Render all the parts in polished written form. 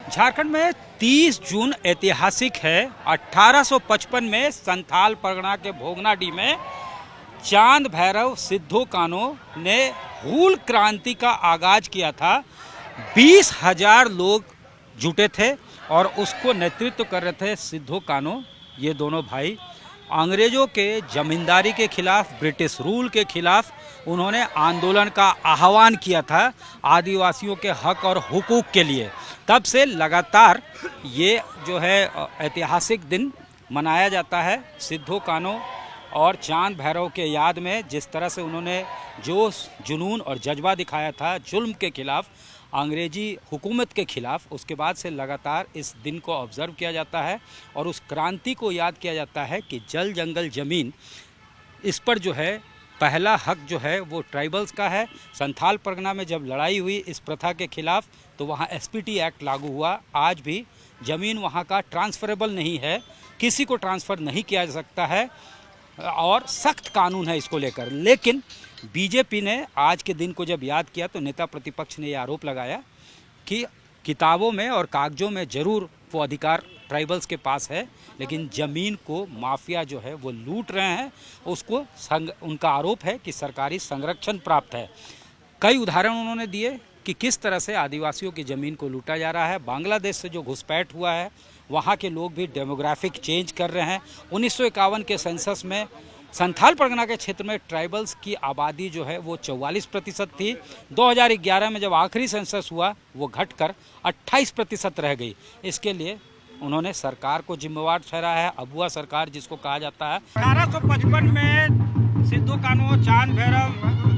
झारखंड में 30 जून ऐतिहासिक है। 1855 में संथाल परगना के भोगनाडीह में चांद भैरव सिद्धू कान्हू ने हूल क्रांति का आगाज किया था। 20,000 लोग जुटे थे और उसको नेतृत्व कर रहे थे सिद्धू कान्हू। ये दोनों भाई अंग्रेजों के जमींदारी के खिलाफ, ब्रिटिश रूल के खिलाफ उन्होंने आंदोलन का आह्वान किया था, आदिवासियों के हक और हुकूक के लिए। तब से लगातार ये जो है ऐतिहासिक दिन मनाया जाता है। सिद्धू कान्हू और चांद भैरव के याद में जिस तरह से उन्होंने जोश, जुनून और जज्बा दिखाया था जुल्म के खिलाफ, अंग्रेजी हुकूमत के खिलाफ, उसके बाद से लगातार इस दिन को ऑब्ज़र्व किया जाता है और उस क्रांति को याद किया जाता है कि जल जंगल ज़मीन, इस पर जो है पहला हक जो है वो ट्राइबल्स का है। संथाल परगना में जब लड़ाई हुई इस प्रथा के खिलाफ तो वहाँ एसपीटी एक्ट लागू हुआ। आज भी ज़मीन वहाँ का ट्रांसफरेबल नहीं है, किसी को ट्रांसफ़र नहीं किया जा सकता है और सख्त कानून है इसको लेकर। लेकिन बीजेपी ने आज के दिन को जब याद किया तो नेता प्रतिपक्ष ने ये आरोप लगाया कि किताबों में और कागजों में ज़रूर वो अधिकार ट्राइबल्स के पास है, लेकिन ज़मीन को माफिया जो है वो लूट रहे हैं। उसको उनका आरोप है कि सरकारी संरक्षण प्राप्त है। कई उदाहरण उन्होंने दिए कि किस तरह से आदिवासियों की ज़मीन को लूटा जा रहा है। बांग्लादेश से जो घुसपैठ हुआ है, वहाँ के लोग भी डेमोग्राफिक चेंज कर रहे हैं। 1951 के सेंसस में संथाल परगना के क्षेत्र में ट्राइबल्स की आबादी जो है वो 44% थी। 2011 में जब आखिरी सेंसस हुआ वो घटकर 28% रह गई। इसके लिए उन्होंने सरकार को जिम्मेवार ठहराया है, अबुआ सरकार जिसको कहा जाता है। 1855 में सिद्धू कान्हू, चांद भैरव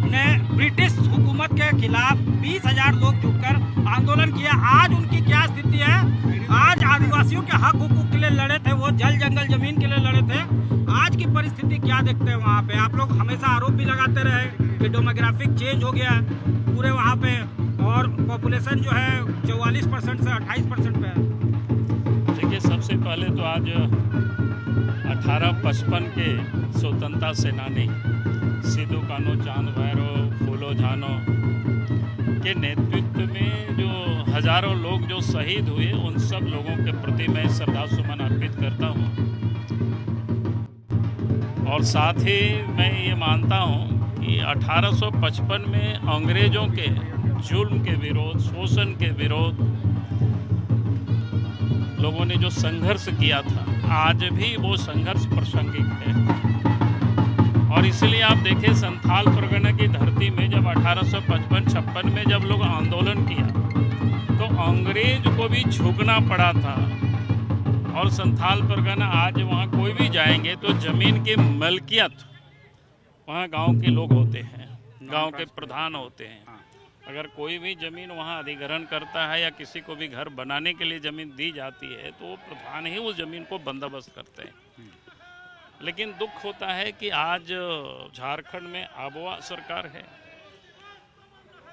ने ब्रिटिश हुकूमत के खिलाफ 20,000 लोग जुटकर आंदोलन किया। आज उनकी क्या स्थिति है? आज आदिवासियों के हक हुकूक के लिए लड़े थे, वो जल जंगल जमीन के लिए लड़े थे। आज की परिस्थिति क्या देखते हैं वहाँ पे? आप लोग हमेशा आरोप भी लगाते रहे कि डेमोग्राफिक चेंज हो गया है पूरे वहाँ पे और पॉपुलेशन जो है 44% से 28% पे है। देखिए, सबसे पहले तो आज 1855 के स्वतंत्रता सेनानी सिद्धू कान्हू, चांद भैरव, फूलो झानो के नेतृत्व में जो हजारों लोग जो शहीद हुए, उन सब लोगों के प्रति मैं श्रद्धा सुमन अर्पित करता हूँ। और साथ ही मैं ये मानता हूँ कि 1855 में अंग्रेजों के जुल्म के विरोध, शोषण के विरोध लोगों ने जो संघर्ष किया था, आज भी वो संघर्ष प्रासंगिक है। और इसलिए आप देखें, संथाल परगना की धरती में जब 1855-56 में जब लोग आंदोलन किया तो अंग्रेज को भी झुकना पड़ा था। और संथाल परगना आज वहाँ कोई भी जाएंगे तो ज़मीन की मलकियत वहाँ गांव के लोग होते हैं, गांव के प्रधान होते हैं। अगर कोई भी ज़मीन वहाँ अधिग्रहण करता है या किसी को भी घर बनाने के लिए ज़मीन दी जाती है तो वो प्रधान ही उस ज़मीन को बंदोबस्त करते हैं। लेकिन दुख होता है कि आज झारखंड में आबोआ सरकार है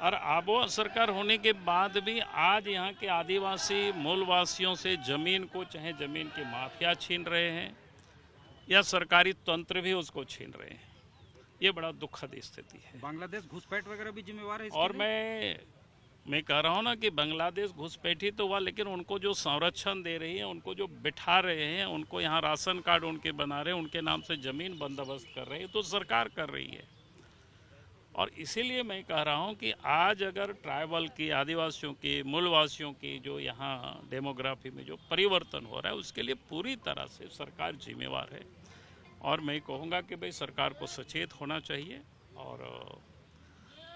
और आबोआ सरकार होने के बाद भी आज यहाँ के आदिवासी मूलवासियों से ज़मीन को, चाहे ज़मीन के माफिया छीन रहे हैं या सरकारी तंत्र भी उसको छीन रहे हैं। ये बड़ा दुखद स्थिति है। बांग्लादेश घुसपैठ वगैरह भी जिम्मेवार है। और मैं कह रहा हूँ ना कि बांग्लादेश घुसपैठी तो हुआ, लेकिन उनको जो संरक्षण दे रही है, उनको जो बिठा रहे हैं, उनको यहाँ राशन कार्ड उनके बना रहे हैं, उनके नाम से ज़मीन बंदोबस्त कर रही है, तो सरकार कर रही है। और इसीलिए मैं कह रहा हूँ कि आज अगर ट्राइबल की, आदिवासियों की, मूलवासियों की जो यहाँ डेमोग्राफी में जो परिवर्तन हो रहा है, उसके लिए पूरी तरह से सरकार जिम्मेवार है। और मैं कहूँगा कि भाई सरकार को सचेत होना चाहिए और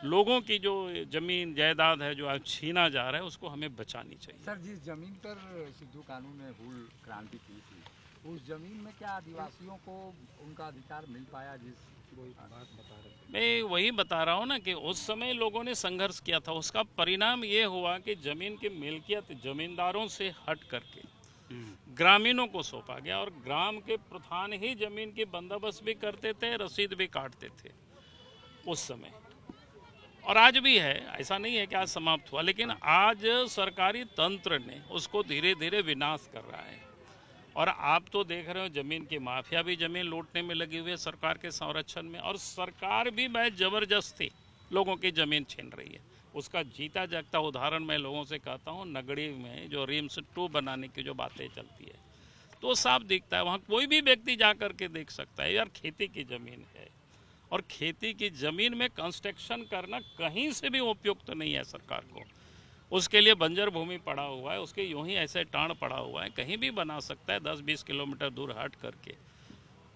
लोगों की जो ज़मीन जायदाद है जो आज छीना जा रहा है उसको हमें बचानी चाहिए। सर, जिस ज़मीन पर सिद्धू कान्हू ने हूल क्रांति की थी, उस ज़मीन में क्या आदिवासियों को उनका अधिकार मिल पाया? बात बता रहे थे। मैं वही बता रहा हूँ ना कि उस समय लोगों ने संघर्ष किया था, उसका परिणाम ये हुआ कि ज़मीन की मिल्कियत जमींदारों से हट करके ग्रामीणों को सौंपा गया और ग्राम के प्रधान ही ज़मीन की बंदोबस्त भी करते थे, रसीद भी काटते थे उस समय। और आज भी है, ऐसा नहीं है कि आज समाप्त हुआ, लेकिन आज सरकारी तंत्र ने उसको धीरे धीरे विनाश कर रहा है। और आप तो देख रहे हो ज़मीन की माफिया भी ज़मीन लूटने में लगी हुई है सरकार के संरक्षण में, और सरकार भी मैं ज़बरदस्ती लोगों की ज़मीन छीन रही है। उसका जीता जागता उदाहरण मैं लोगों से कहता हूँ, नगड़ी में जो रिम्स 2 बनाने की जो बातें चलती है तो साफ दिखता है, वहाँ कोई भी व्यक्ति जा कर के देख सकता है। यार खेती की ज़मीन है और खेती की ज़मीन में कंस्ट्रक्शन करना कहीं से भी उपयुक्त नहीं है सरकार को। उसके लिए बंजर भूमि पड़ा हुआ है, उसके यूं ही ऐसे टाण पड़ा हुआ है, कहीं भी बना सकता है 10-20 किलोमीटर दूर हट करके।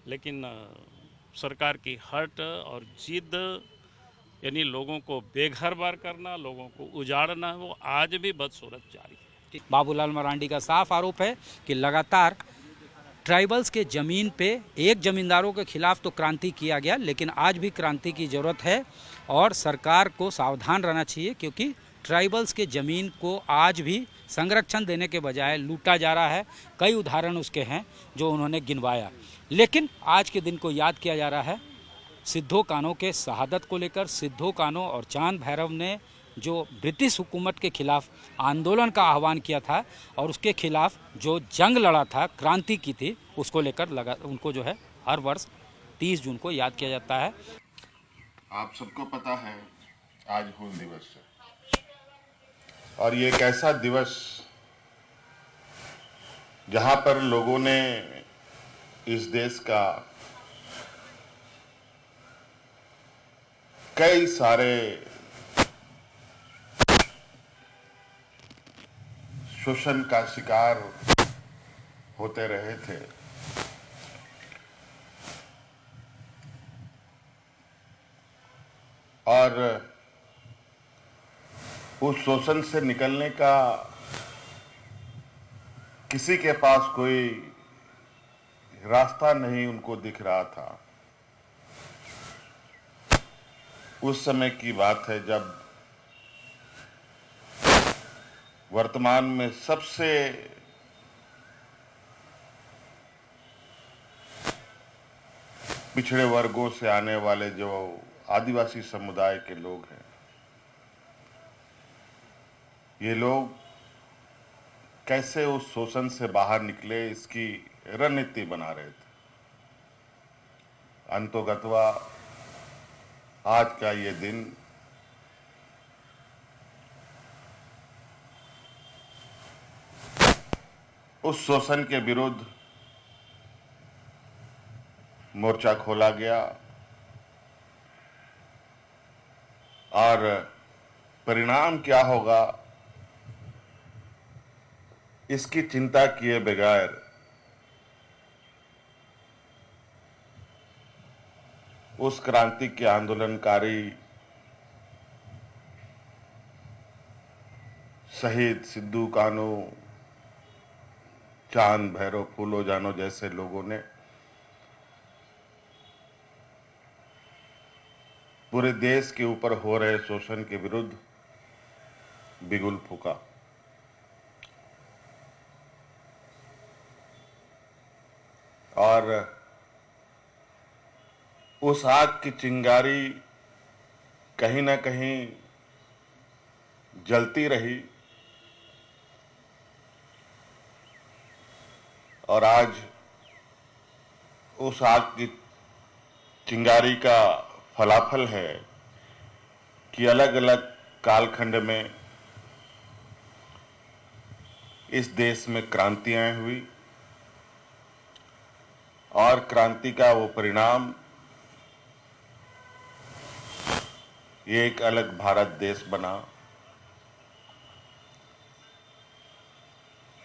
लेकिन सरकार की हट और जिद, यानी लोगों को बेघर बार करना, लोगों को उजाड़ना, वो आज भी बदसूरत जारी है। बाबूलाल मरांडी का साफ आरोप है कि लगातार ट्राइबल्स के ज़मीन पे एक ज़मींदारों के खिलाफ तो क्रांति किया गया, लेकिन आज भी क्रांति की ज़रूरत है और सरकार को सावधान रहना चाहिए, क्योंकि ट्राइबल्स के ज़मीन को आज भी संरक्षण देने के बजाय लूटा जा रहा है। कई उदाहरण उसके हैं जो उन्होंने गिनवाया। लेकिन आज के दिन को याद किया जा रहा है सिद्धो कान्हो के शहादत को लेकर। सिद्धो कान्हो और चांद भैरव ने जो ब्रिटिश हुकूमत के खिलाफ आंदोलन का आह्वान किया था और उसके खिलाफ जो जंग लड़ा था, क्रांति की थी, उसको लेकर उनको जो है हर वर्ष 30 जून को याद किया जाता है। आप सबको पता है आज हूल दिवस है और ये एक ऐसा दिवस जहां पर लोगों ने इस देश का कई सारे शोषण का शिकार होते रहे थे। और उस शोषण से निकलने का किसी के पास कोई रास्ता नहीं उनको दिख रहा था। उस समय की बात है जब वर्तमान में सबसे पिछड़े वर्गों से आने वाले जो आदिवासी समुदाय के लोग हैं, ये लोग कैसे उस शोषण से बाहर निकले, इसकी रणनीति बना रहे थे। अंतोगत्वा आज का ये दिन उस शोषण के विरुद्ध मोर्चा खोला गया और परिणाम क्या होगा इसकी चिंता किए बगैर उस क्रांति के आंदोलनकारी शहीद सिद्धू कान्हू, चांद भैरव, फूलो जानो जैसे लोगों ने पूरे देश के ऊपर हो रहे शोषण के विरुद्ध बिगुल फूका। और उस आग की चिंगारी कहीं ना कहीं जलती रही और आज उस आग की चिंगारी का फलाफल है कि अलग अलग कालखंड में इस देश में क्रांतियां हुई और क्रांति का वो परिणाम ये एक अलग भारत देश बना।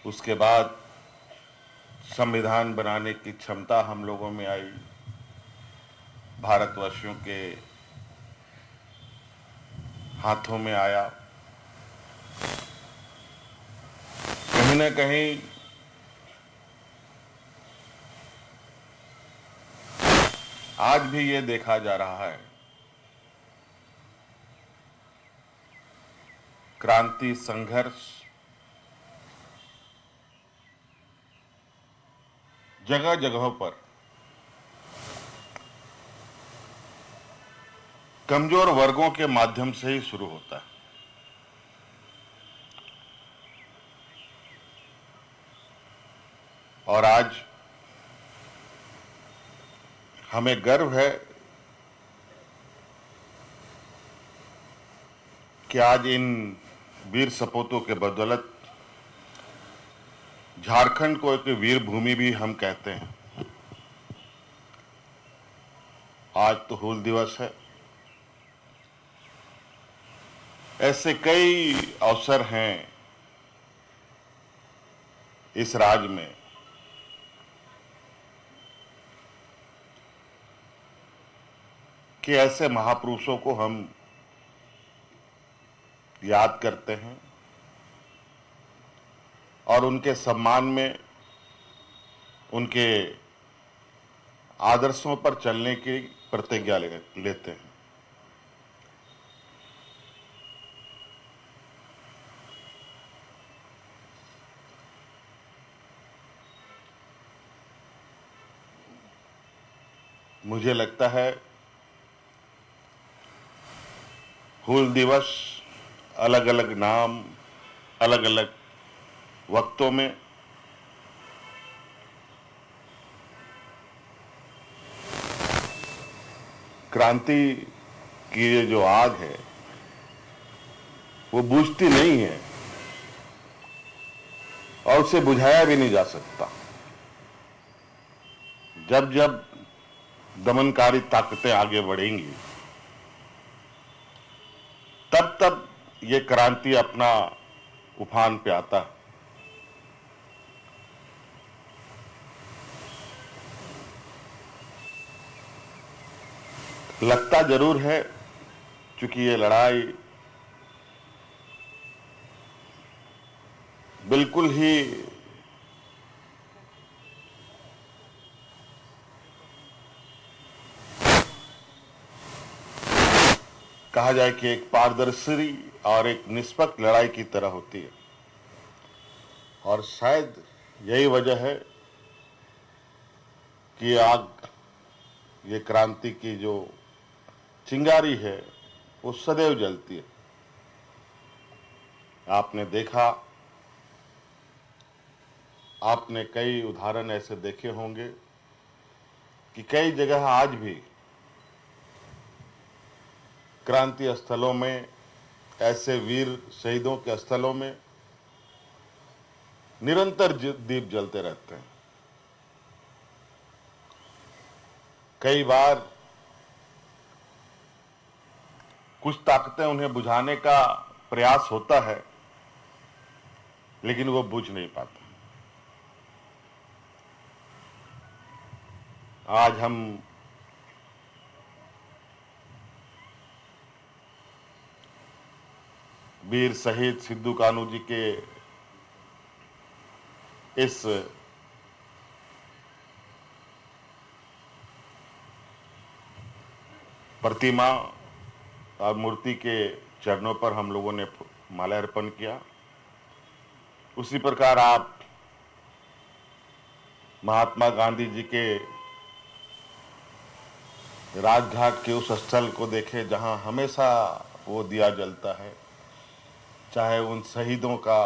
उसके बाद संविधान बनाने की क्षमता हम लोगों में आई, भारतवासियों के हाथों में आया। कहीं ना कहीं आज भी ये देखा जा रहा है, क्रांति संघर्ष जगह जगहों पर कमजोर वर्गों के माध्यम से ही शुरू होता है। और आज हमें गर्व है कि आज इन वीर सपूतों के बदौलत झारखंड को एक वीर भूमि भी हम कहते हैं। आज तो हूल दिवस है। ऐसे कई अवसर हैं इस राज्य में कि ऐसे महापुरुषों को हम याद करते हैं और उनके सम्मान में, उनके आदर्शों पर चलने की प्रतिज्ञा लेते हैं। मुझे लगता है हूल दिवस अलग अलग नाम, अलग अलग वक्तों में क्रांति की ये जो आग है वो बुझती नहीं है और उसे बुझाया भी नहीं जा सकता। जब जब दमनकारी ताकतें आगे बढ़ेंगी तब तब ये क्रांति अपना उफान पे आता है। लगता जरूर है क्योंकि ये लड़ाई बिल्कुल ही कहा जाए कि एक पारदर्शी और एक निष्पक्ष लड़ाई की तरह होती है और शायद यही वजह है कि आग, ये क्रांति की जो चिंगारी है वो सदैव जलती है। आपने देखा, आपने कई उदाहरण ऐसे देखे होंगे कि कई जगह आज भी क्रांति स्थलों में, ऐसे वीर शहीदों के स्थलों में निरंतर दीप जलते रहते हैं। कई बार कुछ ताकतें उन्हें बुझाने का प्रयास होता है लेकिन वो बुझ नहीं पाता। आज हम वीर शहीद सिद्धू कान्हू जी के इस प्रतिमा और मूर्ति के चरणों पर हम लोगों ने माल्यार्पण किया। उसी प्रकार आप महात्मा गांधी जी के राजघाट के उस स्थल को देखें जहां हमेशा वो दिया जलता है, चाहे उन शहीदों का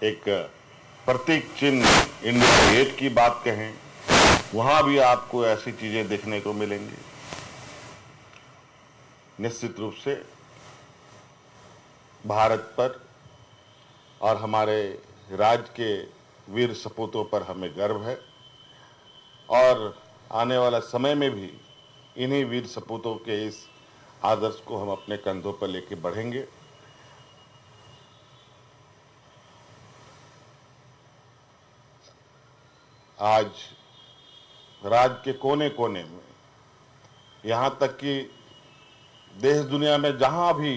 एक प्रतीक चिन्ह इंडिया गेट की बात कहें, वहां भी आपको ऐसी चीजें देखने को मिलेंगी। निश्चित रूप से भारत पर और हमारे राज्य के वीर सपूतों पर हमें गर्व है और आने वाला समय में भी इन्हीं वीर सपूतों के इस आदर्श को हम अपने कंधों पर लेके बढ़ेंगे। आज राज्य के कोने कोने में, यहाँ तक कि देश दुनिया में जहाँ भी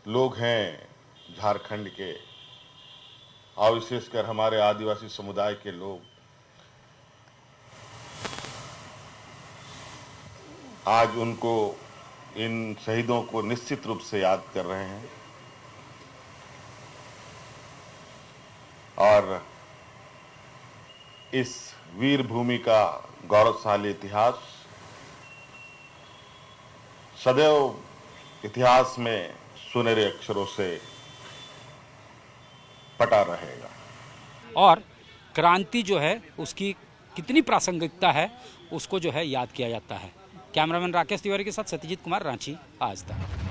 लोग हैं झारखंड के और विशेषकर हमारे आदिवासी समुदाय के लोग, आज उनको, इन शहीदों को निश्चित रूप से याद कर रहे हैं और इस वीर भूमि का गौरवशाली इतिहास सदैव इतिहास में सुनहरे अक्षरों से पटा रहेगा। और क्रांति जो है उसकी कितनी प्रासंगिकता है उसको जो है याद किया जाता है। कैमरामैन राकेश तिवारी के साथ सत्यजीत कुमार, रांची, आज तक।